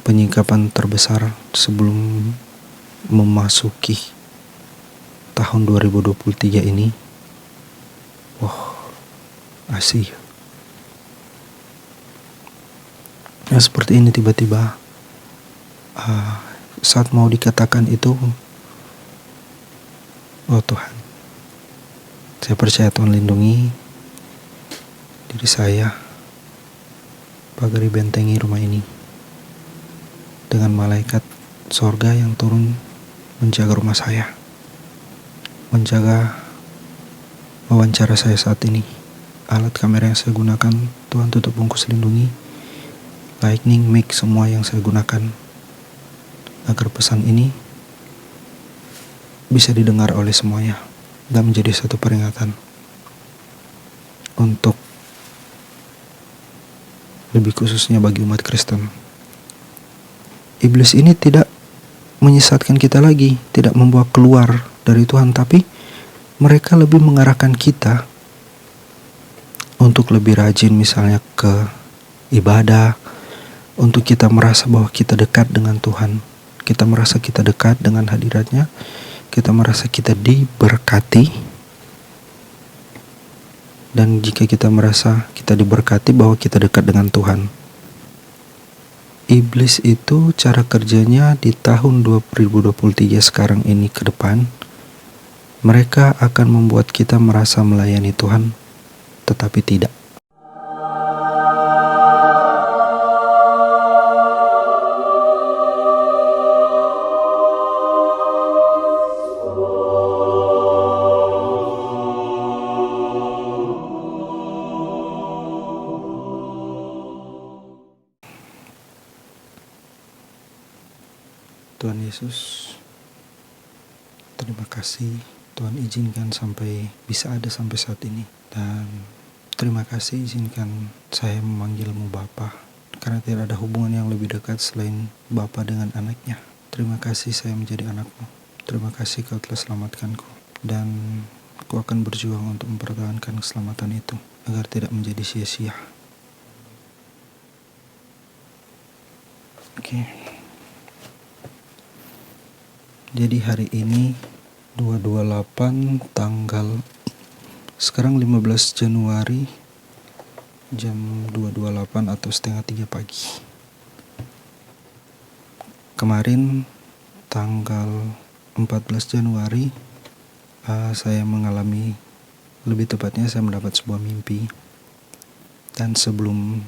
penyingkapan terbesar sebelum memasuki tahun 2023 ini. Asih. Nah, seperti ini tiba-tiba saat mau dikatakan itu, Tuhan, saya percaya Tuhan lindungi diri saya, pagari bentengi rumah ini dengan malaikat sorga yang turun menjaga rumah saya, menjaga wawancara saya saat ini. Alat kamera yang saya gunakan, Tuhan tutup bungkus lindungi. Lightning, mic, semua yang saya gunakan, agar pesan ini bisa didengar oleh semuanya dan menjadi satu peringatan untuk lebih khususnya bagi umat Kristen. Iblis ini tidak menyesatkan kita lagi, tidak membawa keluar dari Tuhan, tapi mereka lebih mengarahkan kita untuk lebih rajin misalnya ke ibadah, untuk kita merasa bahwa kita dekat dengan Tuhan, kita merasa kita dekat dengan hadiratnya, kita merasa kita diberkati. Dan jika kita merasa kita diberkati bahwa kita dekat dengan Tuhan, iblis itu cara kerjanya di tahun 2023 sekarang ini ke depan, mereka akan membuat kita merasa melayani Tuhan, tetapi tidak. Tuhan Yesus, terima kasih Tuhan izinkan sampai bisa ada sampai saat ini. Dan terima kasih izinkan saya memanggilmu Bapa, karena tidak ada hubungan yang lebih dekat selain Bapa dengan anaknya. Terima kasih saya menjadi anakmu. Terima kasih kau telah selamatkanku, dan aku akan berjuang untuk mempertahankan keselamatan itu agar tidak menjadi sia-sia. Oke. Jadi hari ini 228 tanggal sekarang 15 Januari jam 2.28 atau setengah 3 pagi. Kemarin tanggal 14 Januari saya mengalami, lebih tepatnya saya mendapat sebuah mimpi. Dan sebelum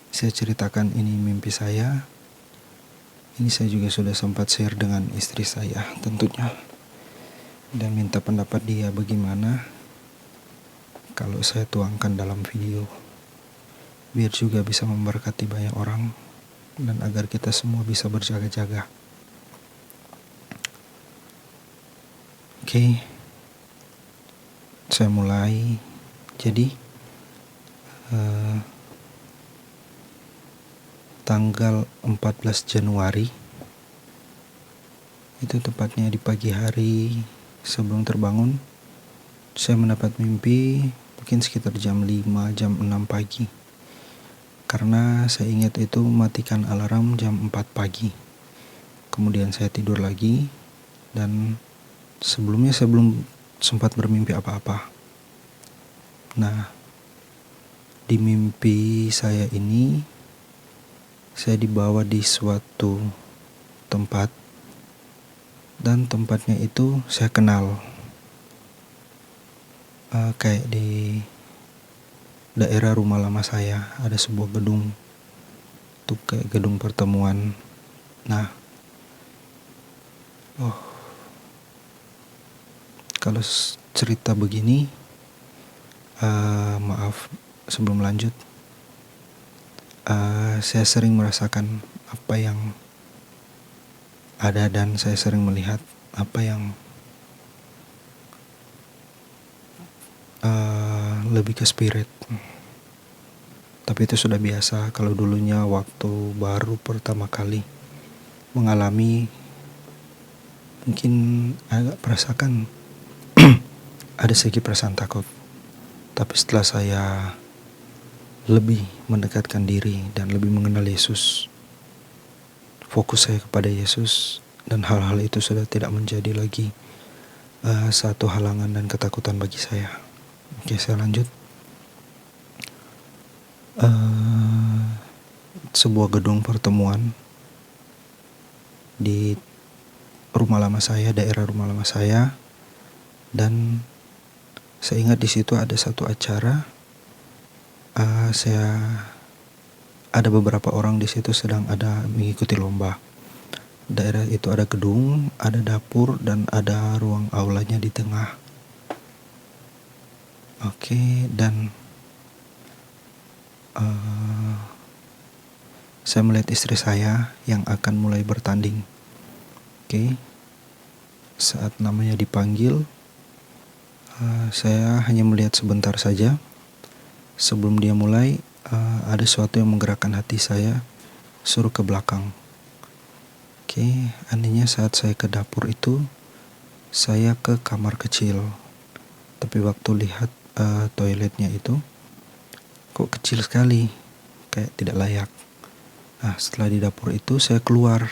saya ceritakan ini mimpi saya, ini saya juga sudah sempat share dengan istri saya tentunya, dan minta pendapat dia bagaimana kalau saya tuangkan dalam video, biar juga bisa memberkati banyak orang dan agar kita semua bisa berjaga-jaga. Oke, saya mulai. Jadi tanggal 14 Januari itu tepatnya di pagi hari sebelum terbangun, saya mendapat mimpi mungkin sekitar jam 5, jam 6 pagi. Karena saya ingat itu matikan alarm jam 4 pagi. Kemudian saya tidur lagi, dan sebelumnya saya belum sempat bermimpi apa-apa. Nah, di mimpi saya ini saya dibawa di suatu tempat, dan tempatnya itu saya kenal. Kayak di daerah rumah lama saya ada sebuah gedung, tuh kayak gedung pertemuan. Nah, kalau cerita begini, maaf sebelum lanjut, saya sering merasakan apa yang ada, dan saya sering melihat apa yang lebih ke spirit. Tapi itu sudah biasa. Kalau dulunya waktu baru pertama kali mengalami, mungkin agak merasakan ada sedikit perasaan takut. Tapi setelah saya lebih mendekatkan diri dan lebih mengenal Yesus, fokus saya kepada Yesus, dan hal-hal itu sudah tidak menjadi lagi satu halangan dan ketakutan bagi saya. Oke, saya lanjut. Sebuah gedung pertemuan di rumah lama saya, daerah rumah lama saya, dan saya ingat di situ ada satu acara. Saya ada beberapa orang di situ sedang ada mengikuti lomba. Daerah itu ada gedung, ada dapur, dan ada ruang aulanya di tengah. Oke, dan saya melihat istri saya yang akan mulai bertanding. Oke, saat namanya dipanggil, saya hanya melihat sebentar saja. Sebelum dia mulai, ada sesuatu yang menggerakkan hati saya, suruh ke belakang. Oke, anehnya saat saya ke dapur itu, saya ke kamar kecil. Tapi waktu lihat toiletnya itu, kok kecil sekali, kayak tidak layak. Nah, setelah di dapur itu saya keluar.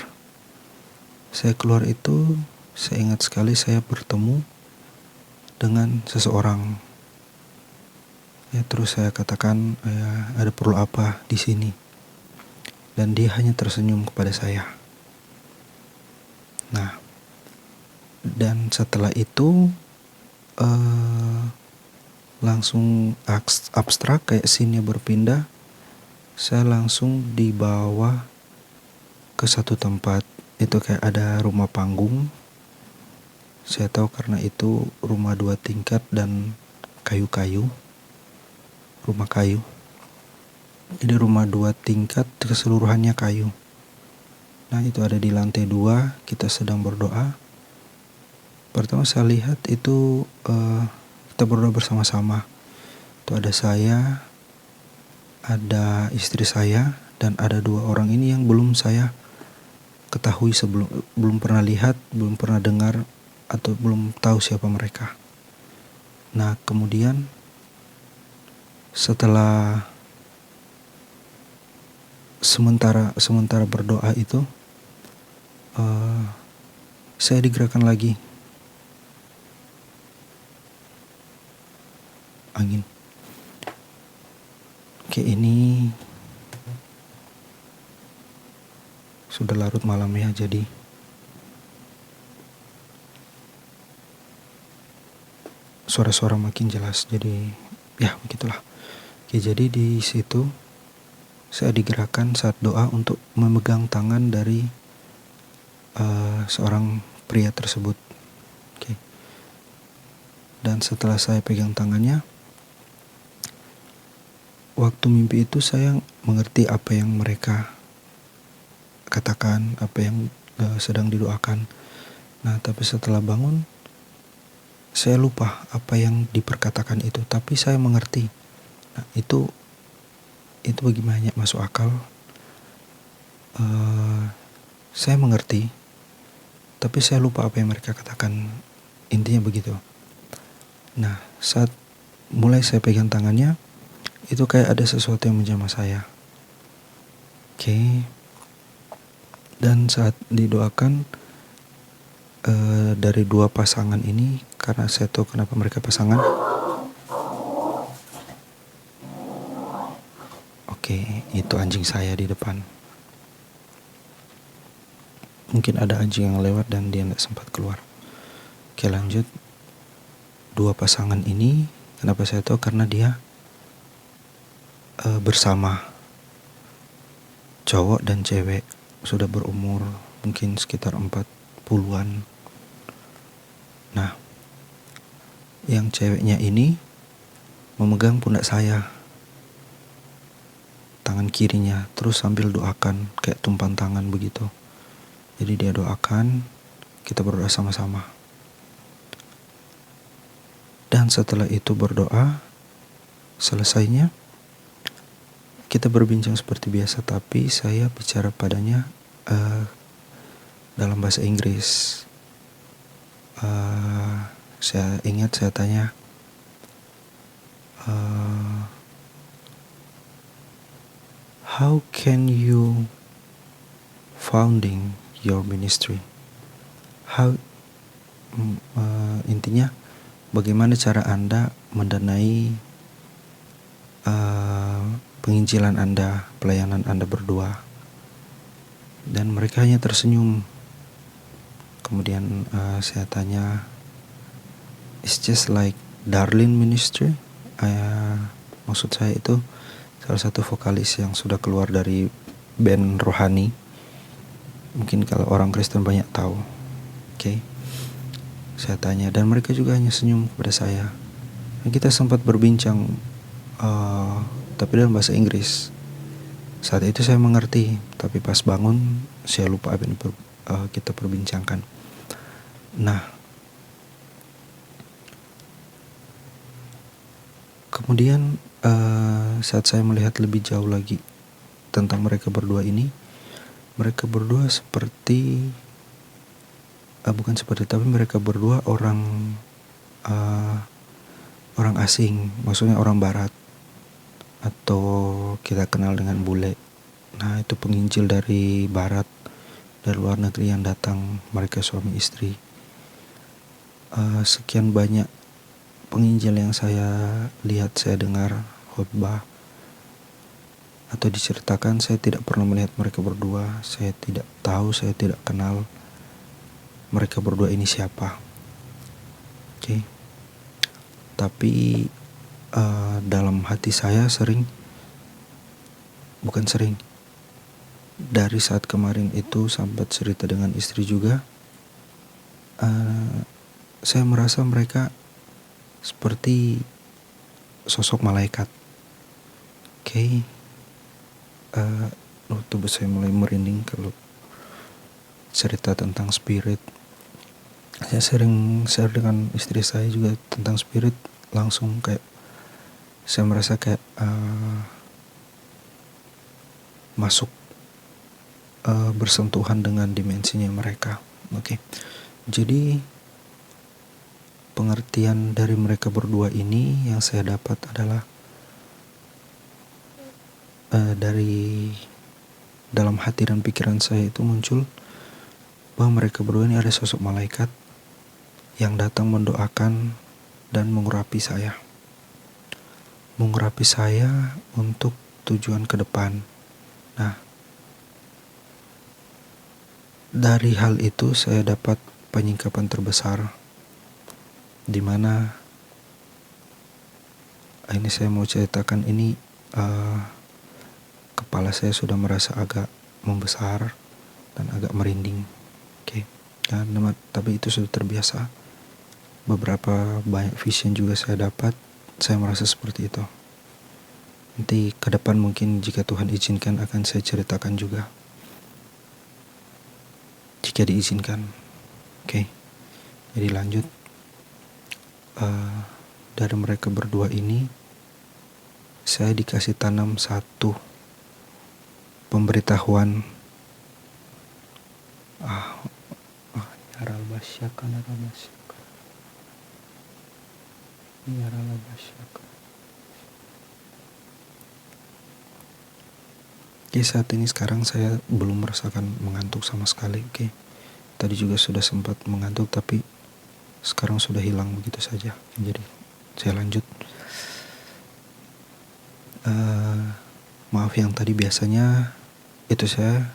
Saya keluar itu, saya ingat sekali saya bertemu dengan seseorang. Ya, terus saya katakan, ada perlu apa di sini? Dan dia hanya tersenyum kepada saya. Nah, dan setelah itu langsung abstrak, kayak scene-nya berpindah. Saya langsung dibawa ke satu tempat. Itu kayak ada rumah panggung. Saya tahu karena itu rumah 2 tingkat dan kayu-kayu. Rumah kayu. Jadi rumah 2 tingkat keseluruhannya kayu. Nah, itu ada di lantai 2. Kita sedang berdoa. Pertama saya lihat itu kita berdoa bersama-sama. Itu ada saya, ada istri saya, dan ada 2 orang ini yang belum saya ketahui belum pernah lihat, belum pernah dengar, atau belum tahu siapa mereka. Nah, kemudian setelah sementara berdoa itu, saya digerakkan lagi angin. Oke, ini sudah larut malam ya, jadi suara-suara makin jelas. Jadi ya begitulah. Oke, jadi di situ saya digerakkan saat doa untuk memegang tangan dari seorang pria tersebut. Oke. Dan setelah saya pegang tangannya, waktu mimpi itu saya mengerti apa yang mereka katakan, apa yang sedang didoakan. Nah, tapi setelah bangun, saya lupa apa yang diperkatakan itu, tapi saya mengerti. Nah, itu bagaimana masuk akal. Saya mengerti, tapi saya lupa apa yang mereka katakan. Intinya begitu. Nah, saat mulai saya pegang tangannya, itu kayak ada sesuatu yang menjamah saya. Oke. Dan saat didoakan, dari 2 pasangan ini, karena saya tahu kenapa mereka pasangan. Oke, itu anjing saya di depan. Mungkin ada anjing yang lewat dan dia tidak sempat keluar. Oke, lanjut. 2 pasangan ini, kenapa saya tahu? Karena dia bersama, cowok dan cewek, sudah berumur mungkin sekitar 40-an. Nah, yang ceweknya ini memegang pundak saya, tangan kirinya, terus sambil doakan, kayak tumpan tangan begitu. Jadi dia doakan, kita berdoa sama-sama. Dan setelah itu berdoa, selesainya kita berbincang seperti biasa, tapi saya bicara padanya dalam bahasa Inggris. Saya ingat saya tanya, how can you founding your ministry? How intinya bagaimana cara Anda mendanai penginjilan Anda, pelayanan Anda berdua? Dan mereka hanya tersenyum. Kemudian saya tanya, it's just like Darlene Ministry? Maksud saya itu salah satu vokalis yang sudah keluar dari band rohani. Mungkin kalau orang Kristen banyak tahu. Oke. Saya tanya, dan mereka juga hanya senyum kepada saya. Dan kita sempat berbincang, tapi dalam bahasa Inggris. Saat itu saya mengerti, tapi pas bangun saya lupa apa yang kita perbincangkan. Nah, kemudian saat saya melihat lebih jauh lagi tentang mereka berdua ini, mereka berdua seperti bukan seperti, tapi mereka berdua orang asing, maksudnya orang barat, atau kita kenal dengan bule. Nah, itu penginjil dari barat, dari luar negeri yang datang, mereka suami istri. Sekian banyak penginjil yang saya lihat, saya dengar khotbah atau diceritakan, saya tidak pernah melihat mereka berdua. Saya tidak tahu, saya tidak kenal mereka berdua ini siapa. Oke. Tapi dalam hati saya dari saat kemarin itu sampai cerita dengan istri juga, saya merasa mereka seperti sosok malaikat. Oke. Tubuh saya mulai merinding kalau cerita tentang spirit. Saya sering share dengan istri saya juga tentang spirit, langsung kayak saya merasa kayak masuk bersentuhan dengan dimensinya mereka. Oke. Jadi pengertian dari mereka berdua ini yang saya dapat adalah dari dalam hati dan pikiran saya itu muncul bahwa mereka berdua ini ada sosok malaikat yang datang mendoakan dan mengurapi saya untuk tujuan ke depan. Nah, dari hal itu saya dapat penyingkapan terbesar, di mana ini saya mau ceritakan ini, kepala saya sudah merasa agak membesar dan agak merinding. Oke. Tapi itu sudah terbiasa. Beberapa banyak vision juga saya dapat, saya merasa seperti itu. Nanti ke depan mungkin jika Tuhan izinkan akan saya ceritakan juga, jika diizinkan. Oke. Jadi lanjut. Dari mereka berdua ini saya dikasih tanam satu pemberitahuan. Oke, saat ini sekarang saya belum merasakan mengantuk sama sekali. Oke. Tadi juga sudah sempat mengantuk, tapi sekarang sudah hilang begitu saja. Jadi saya lanjut. Maaf yang tadi biasanya itu saya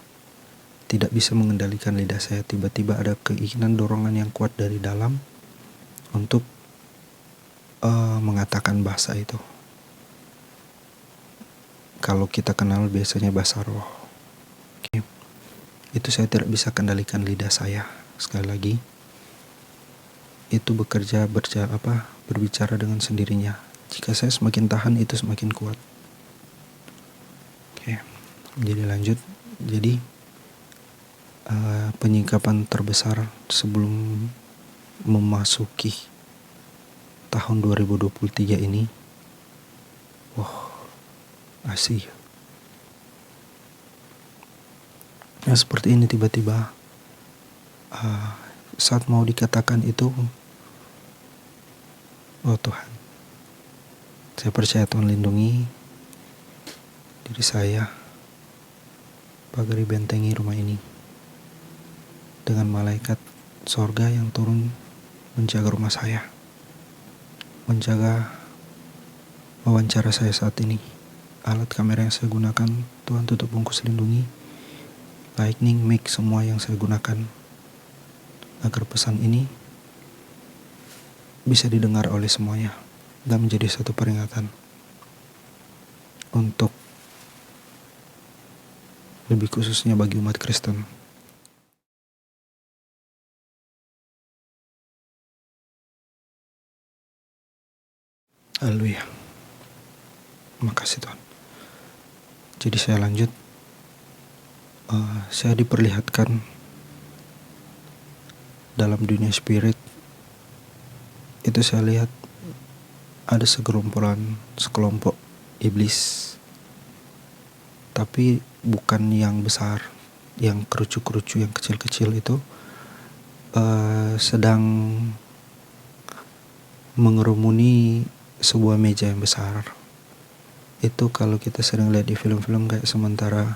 tidak bisa mengendalikan lidah saya. Tiba-tiba ada keinginan dorongan yang kuat dari dalam untuk mengatakan bahasa itu. Kalau kita kenal biasanya bahasa roh. Oke. Itu saya tidak bisa kendalikan lidah saya. Sekali lagi, itu berbicara dengan sendirinya. Jika saya semakin tahan, itu semakin kuat. Oke. Jadi lanjut. Jadi penyingkapan terbesar sebelum memasuki tahun 2023 ini, asih. Nah, seperti ini tiba-tiba saat mau dikatakan itu, Tuhan, saya percaya Tuhan lindungi diri saya, pagari bentengi rumah ini. dengan malaikat sorga yang turun menjaga rumah saya, menjaga wawancara saya saat ini. Alat kamera yang saya gunakan, Tuhan tutup bungkus lindungi. Lightning, mic, semua yang saya gunakan, agar pesan ini bisa didengar oleh semuanya dan menjadi satu peringatan untuk lebih khususnya bagi umat Kristen. Haleluya. Makasih Tuhan. Jadi saya lanjut. Saya diperlihatkan dalam dunia spirit. Itu saya lihat ada sekelompok iblis. Tapi bukan yang besar, yang kerucu-kerucu, yang kecil-kecil itu sedang mengerumuni sebuah meja yang besar. Itu kalau kita sering lihat di film-film kayak sementara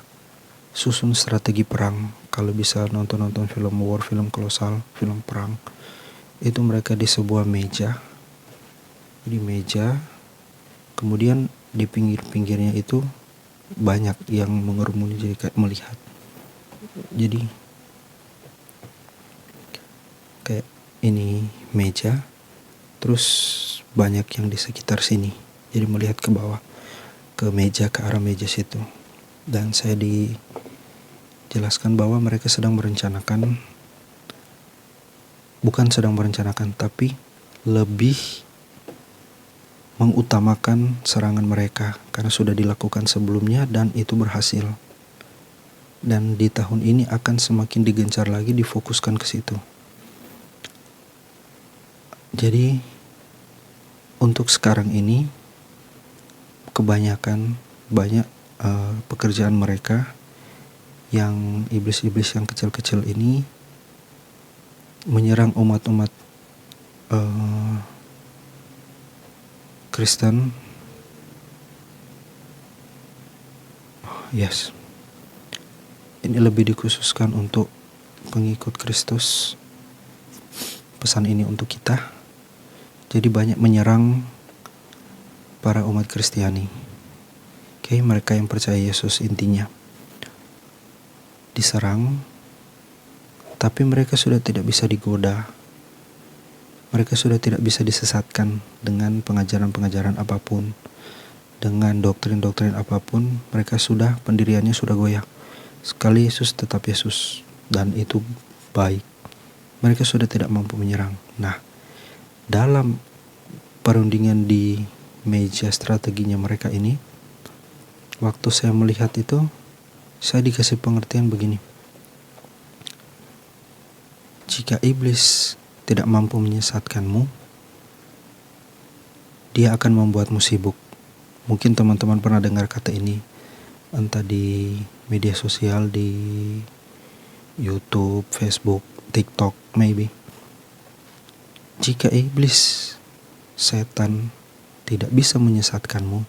susun strategi perang. Kalau bisa nonton film war, film kolosal, film perang, itu mereka di sebuah meja. Di meja, kemudian di pinggir-pinggirnya itu banyak yang mengerumuni, jadi kayak melihat. Jadi kayak ini meja, terus banyak yang di sekitar sini. Jadi melihat ke bawah, ke meja, ke arah meja situ. Dan saya dijelaskan bahwa mereka bukan sedang merencanakan, tapi lebih mengutamakan serangan mereka karena sudah dilakukan sebelumnya dan itu berhasil. Dan di tahun ini akan semakin digencar lagi, difokuskan ke situ. Jadi untuk sekarang ini banyak pekerjaan mereka yang iblis-iblis yang kecil-kecil ini menyerang umat-umat Kristen. Yes. Ini lebih dikhususkan untuk pengikut Kristus. Pesan ini untuk kita. Jadi banyak menyerang para umat Kristiani. Mereka yang percaya Yesus intinya diserang, tapi mereka sudah tidak bisa digoda. Mereka sudah tidak bisa disesatkan dengan pengajaran-pengajaran apapun, dengan doktrin-doktrin apapun. Pendiriannya sudah goyah. Sekali Yesus tetap Yesus, dan itu baik. Mereka sudah tidak mampu menyerang. Nah, dalam perundingan di meja strateginya mereka ini, waktu saya melihat itu, saya dikasih pengertian begini. Jika iblis tidak mampu menyesatkanmu, dia akan membuatmu sibuk. Mungkin teman-teman pernah dengar kata ini, entah di media sosial, di YouTube, Facebook, TikTok, maybe. Jika iblis, setan, tidak bisa menyesatkanmu,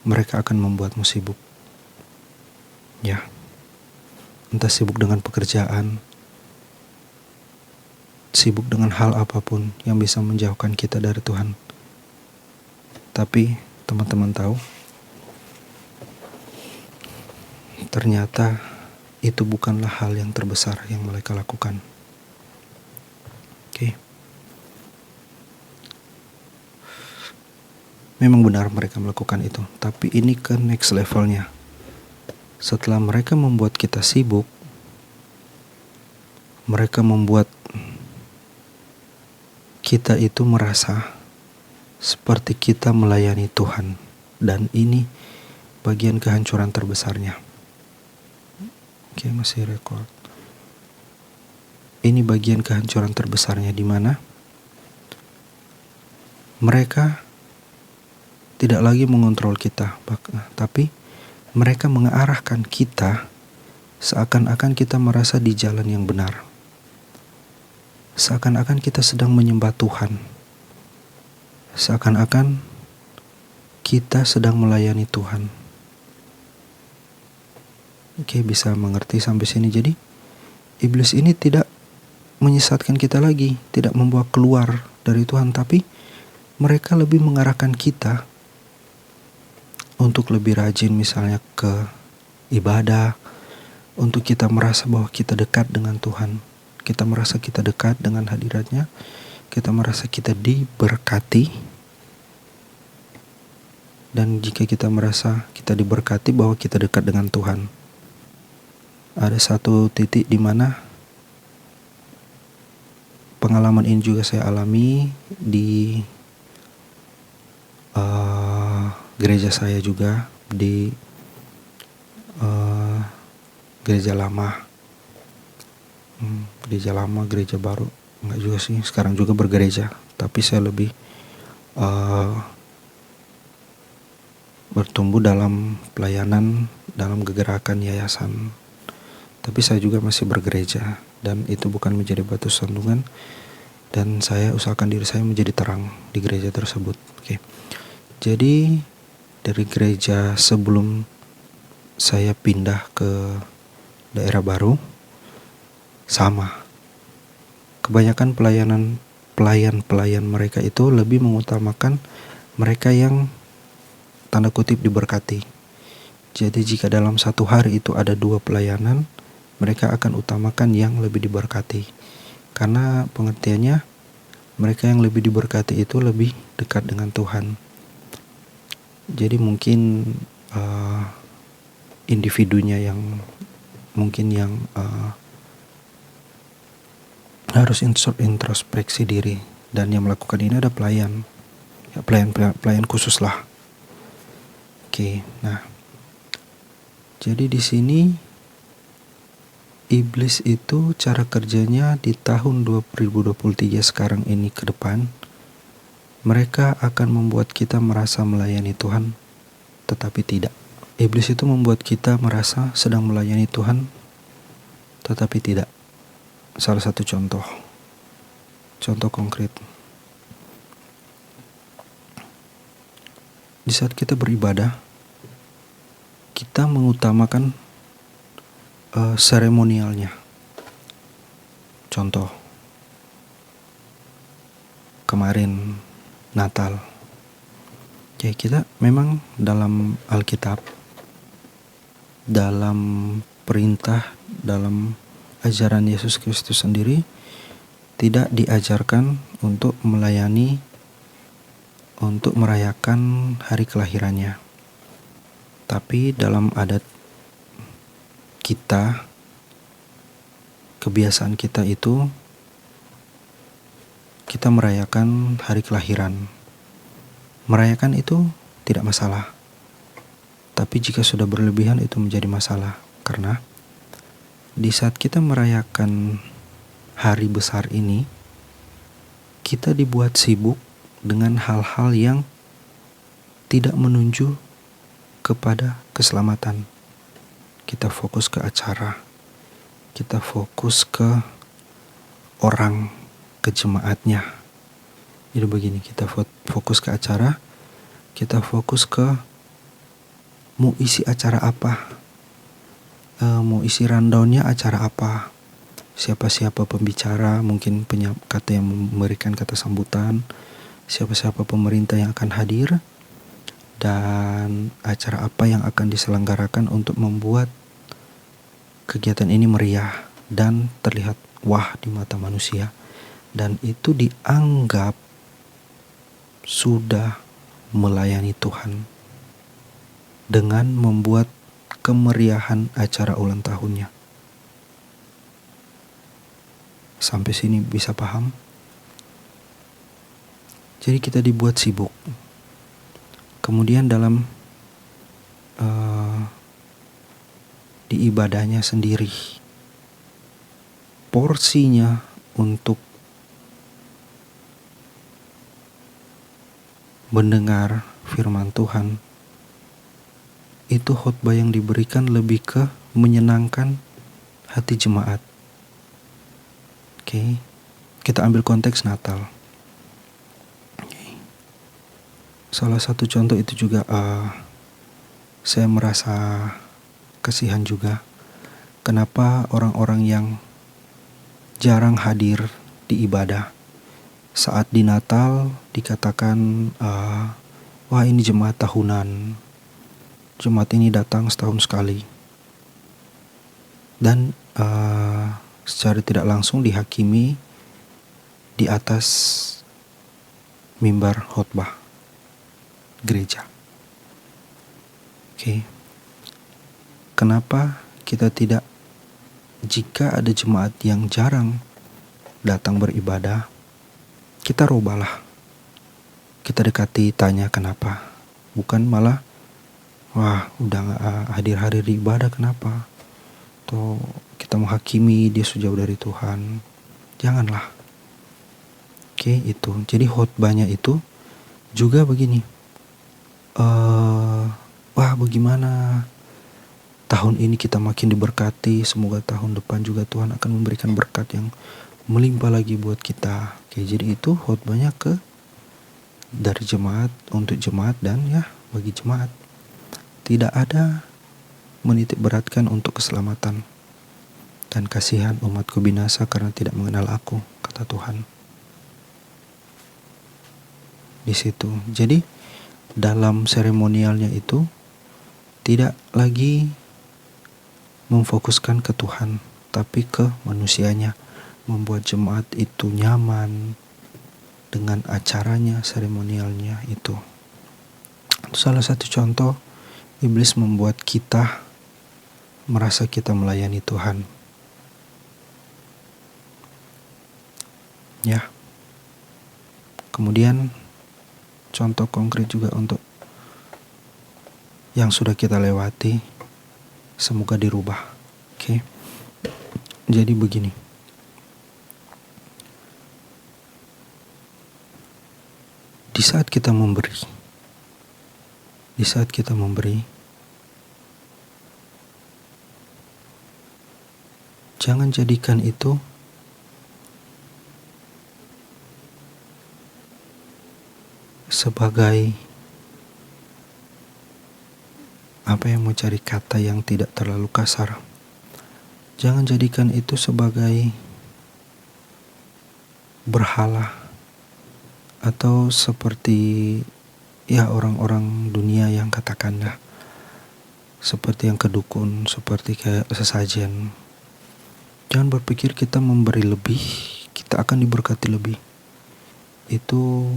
mereka akan membuatmu sibuk. Ya, entah sibuk dengan pekerjaan, sibuk dengan hal apapun yang bisa menjauhkan kita dari Tuhan. Tapi teman-teman tahu, ternyata itu bukanlah hal yang terbesar yang mereka lakukan. Memang benar mereka melakukan itu, tapi ini ke next levelnya. Setelah mereka membuat kita sibuk, mereka membuat kita itu merasa seperti kita melayani Tuhan. Dan ini bagian kehancuran terbesarnya. Masih record. Ini bagian kehancuran terbesarnya, di mana mereka tidak lagi mengontrol kita, tapi mereka mengarahkan kita seakan-akan kita merasa di jalan yang benar. Seakan-akan kita sedang menyembah Tuhan. Seakan-akan kita sedang melayani Tuhan. Bisa mengerti sampai sini? Jadi iblis ini tidak menyesatkan kita lagi, tidak membawa keluar dari Tuhan, tapi mereka lebih mengarahkan kita untuk lebih rajin misalnya ke ibadah, untuk kita merasa bahwa kita dekat dengan Tuhan, kita merasa kita dekat dengan hadiratnya, kita merasa kita diberkati. Dan jika kita merasa kita diberkati bahwa kita dekat dengan Tuhan, ada satu titik di mana pengalaman ini juga saya alami di gereja saya juga, di gereja lama, gereja baru, enggak juga sih, sekarang juga bergereja, tapi saya lebih bertumbuh dalam pelayanan, dalam kegerakan yayasan. Tapi saya juga masih bergereja, dan itu bukan menjadi batu sandungan, dan saya usahakan diri saya menjadi terang di gereja tersebut. Oke. Jadi dari gereja sebelum saya pindah ke daerah baru, sama. Kebanyakan pelayan mereka itu lebih mengutamakan mereka yang tanda kutip diberkati. Jadi jika dalam satu hari itu ada 2 pelayanan, mereka akan utamakan yang lebih diberkati. Karena pengertiannya, mereka yang lebih diberkati itu lebih dekat dengan Tuhan. Jadi mungkin individunya yang mungkin yang harus introspeksi diri, dan yang melakukan ini ada pelayan khusus lah. Oke, nah, jadi di sini iblis itu cara kerjanya di tahun 2023 sekarang ini ke depan, mereka akan membuat kita merasa melayani Tuhan, tetapi tidak. Iblis itu membuat kita merasa sedang melayani Tuhan, tetapi tidak. Salah satu contoh konkret. Di saat kita beribadah, kita mengutamakan seremonialnya. Contoh, kemarin Natal. Ya, kita memang dalam Alkitab, dalam perintah, dalam ajaran Yesus Kristus sendiri, tidak diajarkan untuk melayani, untuk merayakan hari kelahirannya. Tapi dalam adat kita, kebiasaan kita itu, kita merayakan hari kelahiran. Merayakan itu tidak masalah. Tapi jika sudah berlebihan itu menjadi masalah. Karena di saat kita merayakan hari besar ini, kita dibuat sibuk dengan hal-hal yang tidak menuju kepada keselamatan. Kita fokus ke acara, kita fokus ke orang, ke jemaatnya. Jadi begini, kita fokus ke acara, kita fokus ke mau isi acara apa, mau isi rundownnya acara apa, siapa-siapa pembicara, mungkin kata yang memberikan kata sambutan, siapa-siapa pemerintah yang akan hadir, dan acara apa yang akan diselenggarakan untuk membuat kegiatan ini meriah dan terlihat wah di mata manusia. Dan itu dianggap sudah melayani Tuhan dengan membuat kemeriahan acara ulang tahunnya. Sampai sini bisa paham? Jadi kita dibuat sibuk. Kemudian dalam di ibadahnya sendiri, porsinya untuk mendengar firman Tuhan, itu khotbah yang diberikan lebih ke menyenangkan hati jemaat. Oke, kita ambil konteks Natal. Salah satu contoh itu juga saya merasa kasihan juga. Kenapa orang-orang yang jarang hadir di ibadah. Saat di Natal dikatakan, wah ini jemaat tahunan, jemaat ini datang setahun sekali. Dan secara tidak langsung dihakimi di atas mimbar khotbah gereja. Oke. Kenapa kita tidak, jika ada jemaat yang jarang datang beribadah, kita rubahlah. Kita dekati, tanya kenapa. Bukan malah, wah udah gak hadir-hadir di ibadah kenapa? Atau kita menghakimi dia sejauh dari Tuhan. Janganlah. Oke, itu. Jadi khotbahnya itu juga begini. Wah bagaimana tahun ini kita makin diberkati, semoga tahun depan juga Tuhan akan memberikan berkat yang melimpah lagi buat kita. Oke, jadi itu khotbahnya dari jemaat, untuk jemaat, dan ya bagi jemaat. Tidak ada menitik beratkan untuk keselamatan dan kasihan umatku binasa karena tidak mengenal aku, kata Tuhan. Di situ. Jadi dalam seremonialnya itu tidak lagi memfokuskan ke Tuhan, tapi ke manusianya, membuat jemaat itu nyaman dengan acaranya, seremonialnya itu. Itu salah satu contoh iblis membuat kita merasa kita melayani Tuhan. Ya. Kemudian contoh konkret juga untuk yang sudah kita lewati, semoga dirubah. Oke. Jadi begini. Di saat kita memberi, jangan jadikan itu sebagai mau cari kata yang tidak terlalu kasar. Jangan jadikan itu sebagai berhala atau seperti ya orang-orang dunia yang katakanlah seperti yang kedukun, seperti kayak sesajen. Jangan berpikir kita memberi lebih, kita akan diberkati lebih. Itu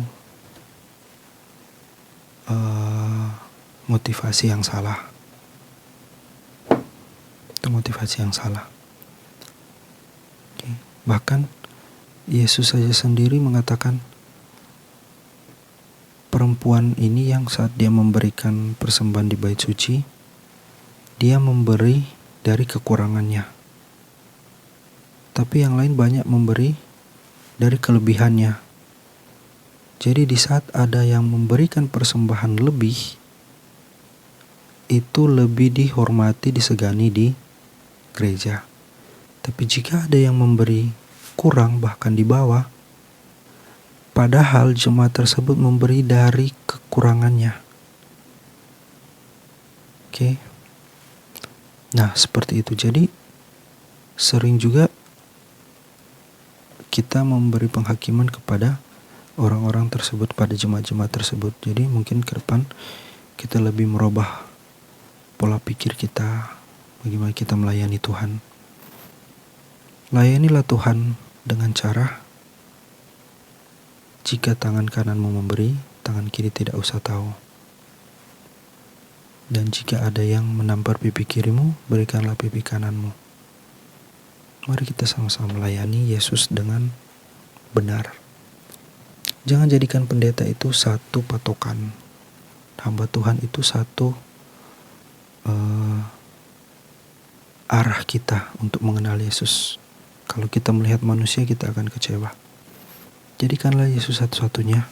motivasi yang salah. Itu motivasi yang salah. Oke. Bahkan Yesus saja sendiri mengatakan perempuan ini yang saat dia memberikan persembahan di bait suci, dia memberi dari kekurangannya. Tapi yang lain banyak memberi dari kelebihannya. Jadi di saat ada yang memberikan persembahan lebih, itu lebih dihormati, disegani di gereja. Tapi jika ada yang memberi kurang, bahkan di bawah, padahal jemaat tersebut memberi dari kekurangannya. Oke. Nah, seperti itu. Jadi sering juga kita memberi penghakiman kepada orang-orang tersebut, pada jemaat-jemaat tersebut. Jadi mungkin ke depan kita lebih merubah pola pikir kita, bagaimana kita melayani Tuhan. Layanilah Tuhan dengan cara, jika tangan kananmu memberi, tangan kiri tidak usah tahu. Dan jika ada yang menampar pipi kirimu, berikanlah pipi kananmu. Mari kita sama-sama melayani Yesus dengan benar. Jangan jadikan pendeta itu satu patokan. Hamba Tuhan itu satu arah kita untuk mengenal Yesus. Kalau kita melihat manusia, kita akan kecewa. Jadikanlah Yesus satu-satunya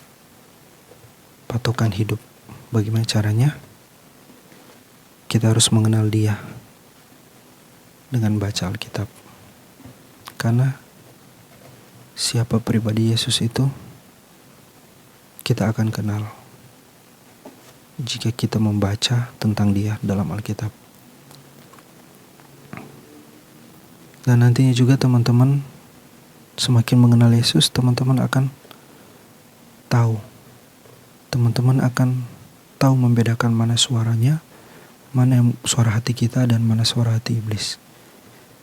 patokan hidup. Bagaimana caranya? Kita harus mengenal Dia dengan baca Alkitab. Karena siapa pribadi Yesus itu, kita akan kenal jika kita membaca tentang Dia dalam Alkitab. Dan nantinya juga teman-teman, Semakin mengenal Yesus, teman-teman akan tahu. Teman-teman akan tahu membedakan mana suaranya, mana yang suara hati kita dan mana suara hati iblis.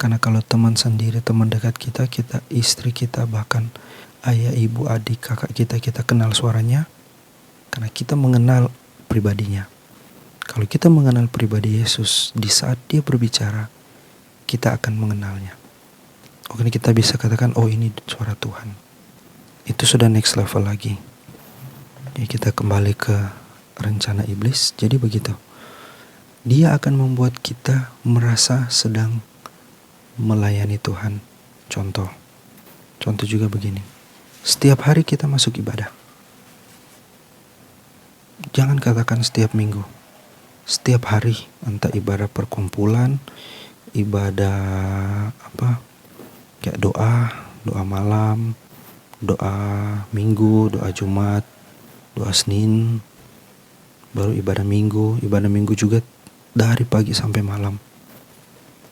Karena kalau teman sendiri, teman dekat kita, istri kita, bahkan ayah, ibu, adik, kakak kita kenal suaranya karena kita mengenal pribadinya. Kalau kita mengenal pribadi Yesus, di saat dia berbicara, kita akan mengenalnya. Oke, kita bisa katakan, oh ini suara Tuhan. Itu sudah next level lagi. Jadi kita kembali ke rencana iblis. Jadi begitu. Dia akan membuat kita merasa sedang melayani Tuhan. Contoh juga begini. Setiap hari kita masuk ibadah. Jangan katakan setiap minggu. Setiap hari, entah ibadah perkumpulan, ibadah kayak doa malam, doa minggu, doa Jumat, doa Senin, baru ibadah minggu juga dari pagi sampai malam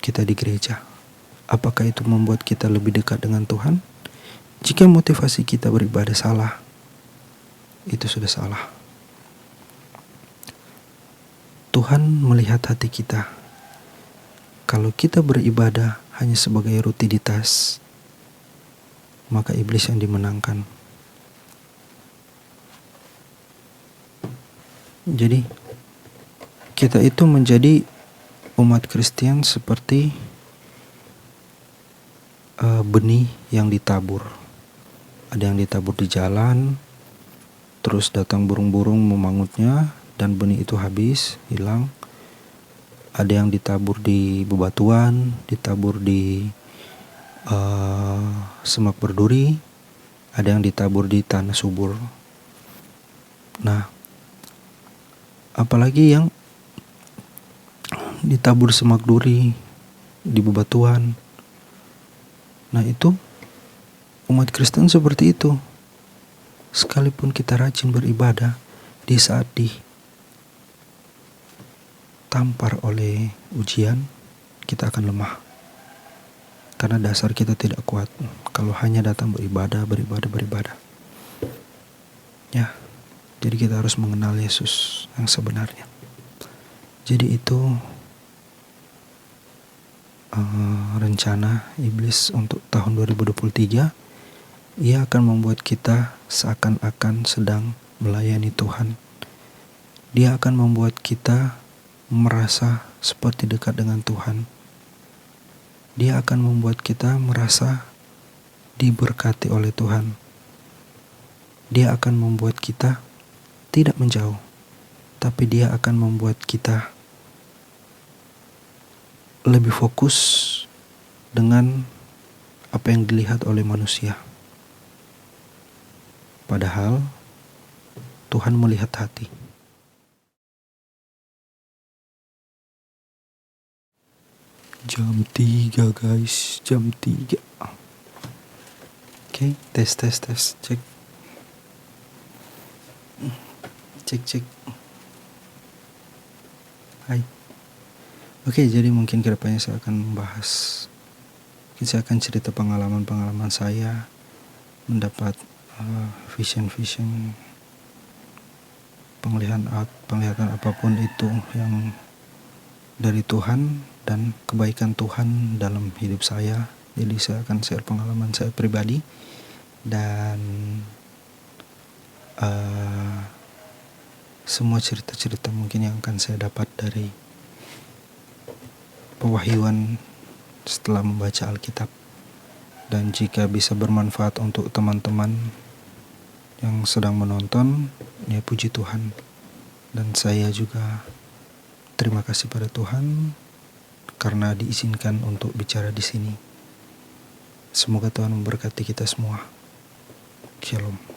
kita di gereja. Apakah itu membuat kita lebih dekat dengan Tuhan? Jika motivasi kita beribadah salah, itu sudah salah. Tuhan melihat hati kita. Kalau kita beribadah hanya sebagai rutinitas, maka iblis yang dimenangkan. Jadi kita itu menjadi umat Kristen seperti benih yang ditabur. Ada yang ditabur di jalan, terus datang burung-burung memangutnya, dan benih itu habis, hilang. Ada yang ditabur di bebatuan, ditabur di semak berduri, ada yang ditabur di tanah subur. Nah, apalagi yang ditabur semak duri, di bebatuan. Nah, itu umat Kristen seperti itu. Sekalipun kita rajin beribadah, di saat ditampar oleh ujian, kita akan lemah. Karena dasar kita tidak kuat. Kalau hanya datang beribadah. Ya, jadi kita harus mengenal Yesus yang sebenarnya. Jadi itu rencana iblis untuk tahun 2023. Ia akan membuat kita seakan-akan sedang melayani Tuhan. Dia akan membuat kita merasa seperti dekat dengan Tuhan. Dia akan membuat kita merasa diberkati oleh Tuhan. Dia akan membuat kita tidak menjauh, tapi dia akan membuat kita lebih fokus dengan apa yang dilihat oleh manusia. Padahal Tuhan melihat hati. Jam 3 guys, jam 3. Oke, tes, cek. Hai. Oke, jadi mungkin kedepannya saya akan membahas, saya akan cerita pengalaman saya mendapat vision, penglihatan apapun itu yang dari Tuhan dan kebaikan Tuhan dalam hidup saya. Jadi saya akan share pengalaman saya pribadi dan semua cerita-cerita mungkin yang akan saya dapat dari pewahyuan setelah membaca Alkitab. Dan jika bisa bermanfaat untuk teman-teman yang sedang menonton, ya puji Tuhan. Dan saya juga terima kasih pada Tuhan karena diizinkan untuk bicara di sini. Semoga Tuhan memberkati kita semua. Shalom.